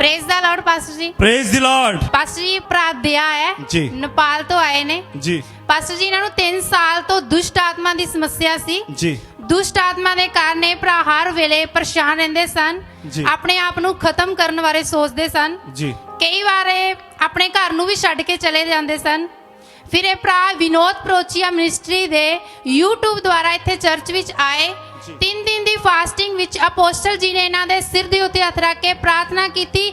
Praise the lord pastor ji. Praise the lord. Pastor ji प्राध्या है जी। नेपाल तो आए ने जी पास्टर जी, इन्होंने 3 साल तो दुष्ट आत्मा की समस्या सी। जी दुष्ट आत्मा के कारण ये भरा हर वेले परेशान रहंदे सन, जी। अपने आप नू खत्म करने बारे सोचते सन। जी कई बार ये अपने घर नू भी छड्ड के चले जाते सन। फिर ये भरा विनोद प्रोचिया मिनिस्ट्री दे यूट्यूब द्वारा इत्थे चर्च विच आए। 3 दिन दी फास्टिंग विच अपोस्टल जी ने इन्हां दे सिर दे उत्ते हथ रख के प्रार्थना कीती।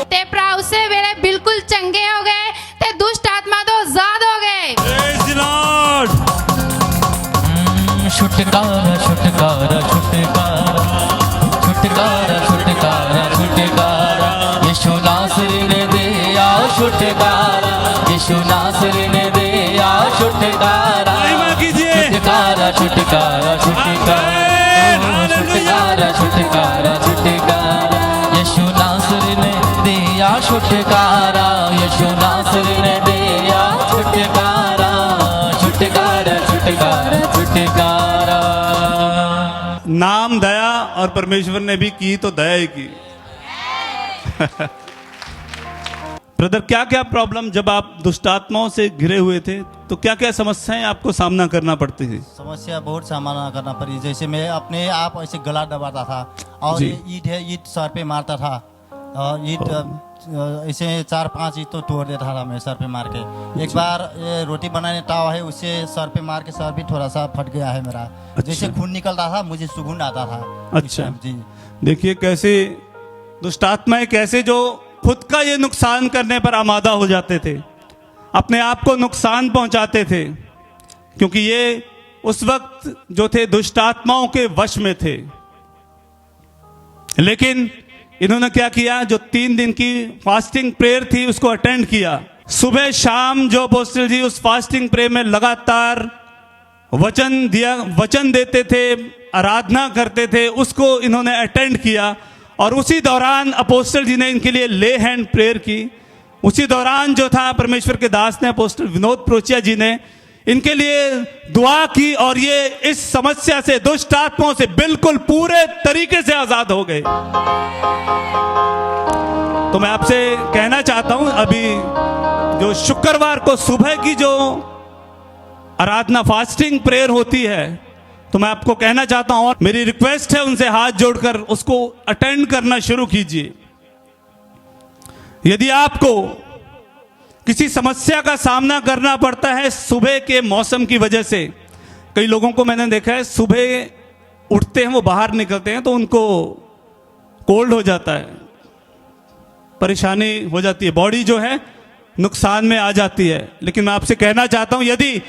ते भरा उसे वेले बिल्कुल चंगे हो गए ते दुष्ट आत्मा तो आजाद हो गए। Praise the Lord. छुटकारा छुटकारा छुटकारा छुटकारा छुटकारा छुटकारा यीशु नासरी ने दिया छुटकारा, यीशु नासरी ने दिया छुटकारा। छुटकारा छुटकारा छुटकारा छुटकारा छुटकारा छुटकारा यीशु नासरी ने दिया छुटकारा, यीशु नासरी ने दिया छुटकारा। छुटकारा छुटकारा छुटकारा। नाम दया और परमेश्वर ने भी की तो दया ही की। ब्रदर, क्या क्या प्रॉब्लम जब आप दुष्ट आत्माओं से घिरे हुए थे तो क्या क्या समस्याएं आपको सामना करना पड़ती थी? समस्या बहुत सामना करना पड़ी। जैसे मैं अपने आप ऐसे गला दबाता था और जी। ईट सर पे मारता था। और ईट ऐसे 4-5 ईट तो तोड़ देता था मैं सर पे मार के। एक बार ये रोटी बनाने तावा है, उससे सर पे मार के सर भी थोड़ा सा फट गया है मेरा। जैसे खून निकलता था मुझे सुकून आता था। अच्छा जी। देखिए कैसे दुष्ट आत्माएं कैसे जो खुद का ये नुकसान करने पर आमादा हो जाते थे, अपने आप को नुकसान पहुंचाते थे, क्योंकि ये उस वक्त जो थे दुष्ट आत्माओं के वश में थे। लेकिन इन्होंने क्या किया? जो 3 दिन की फास्टिंग प्रेयर थी उसको अटेंड किया। सुबह शाम जो अपोस्टल जी उस फास्टिंग प्रेयर में लगातार वचन देते थे, आराधना करते थे, उसको इन्होंने अटेंड किया। और उसी दौरान अपोस्टल जी ने इनके लिए ले हैंड प्रेयर की। उसी दौरान जो था परमेश्वर के दास ने अपोस्टल विनोद प्रोचिया जी ने इनके लिए दुआ की और ये इस समस्या से, दुष्ट आत्माओं से बिल्कुल पूरे तरीके से आजाद हो गए। तो मैं आपसे कहना चाहता हूं, अभी जो शुक्रवार को सुबह की जो आराधना फास्टिंग प्रेयर होती है, तो मैं आपको कहना चाहता हूं और मेरी रिक्वेस्ट है उनसे हाथ जोड़कर उसको अटेंड करना शुरू कीजिए। यदि आपको किसी समस्या का सामना करना पड़ता है सुबह के मौसम की वजह से, कई लोगों को मैंने देखा है सुबह उठते हैं, वो बाहर निकलते हैं तो उनको कोल्ड हो जाता है, परेशानी हो जाती है, बॉडी जो है नुकसान में आ जाती है। लेकिन मैं आपसे कहना चाहता हूं, यदि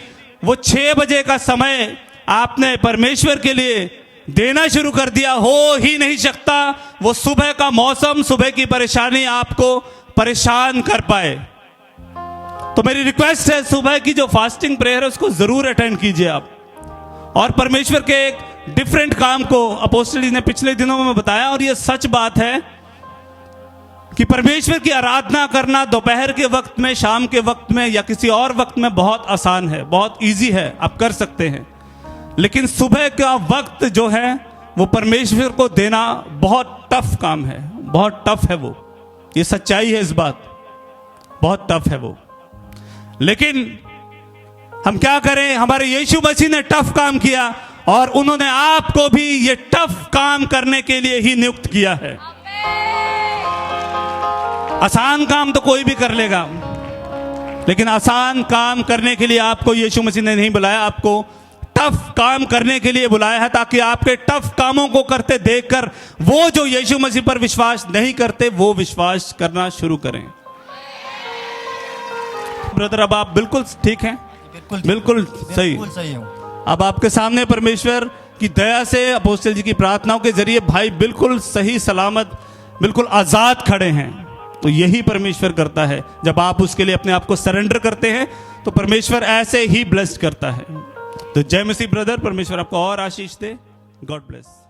वो 6 बजे का समय आपने परमेश्वर के लिए देना शुरू कर दिया, हो ही नहीं सकता वो सुबह का मौसम, सुबह की परेशानी आपको परेशान कर पाए। तो मेरी रिक्वेस्ट है, सुबह की जो फास्टिंग प्रेयर है उसको जरूर अटेंड कीजिए आप। और परमेश्वर के एक डिफरेंट काम को अपोस्टल जी ने पिछले दिनों में बताया, और ये सच बात है कि परमेश्वर की आराधना करना दोपहर के वक्त में, शाम के वक्त में या किसी और वक्त में बहुत आसान है, बहुत इजी है, आप कर सकते हैं। लेकिन सुबह का वक्त जो है वो परमेश्वर को देना बहुत टफ काम है, बहुत टफ है वो, ये सच्चाई है, इस बात बहुत टफ है वो। लेकिन हम क्या करें, हमारे यीशु मसीह ने टफ काम किया और उन्होंने आपको भी ये टफ काम करने के लिए ही नियुक्त किया है। आसान काम तो कोई भी कर लेगा, लेकिन आसान काम करने के लिए आपको यीशु मसीह ने नहीं बुलाया, आपको टफ काम करने के लिए बुलाया है, ताकि आपके टफ कामों को करते देखकर वो जो यीशु मसीह पर विश्वास नहीं करते वो विश्वास करना शुरू करें। ब्रदर, अब आप बिल्कुल ठीक हैं? बिल्कुल सही हूँ। अब आपके सामने परमेश्वर की दया से, अपोस्टल जी की प्रार्थनाओं के जरिए भाई बिल्कुल सही सलामत, बिल्कुल आजाद खड़े हैं। तो यही परमेश्वर करता है, जब आप उसके लिए अपने आप को सरेंडर करते हैं तो परमेश्वर ऐसे ही ब्लेस्ड करता है। तो जय मसीह ब्रदर, परमेश्वर आपको और आशीष दे। God bless.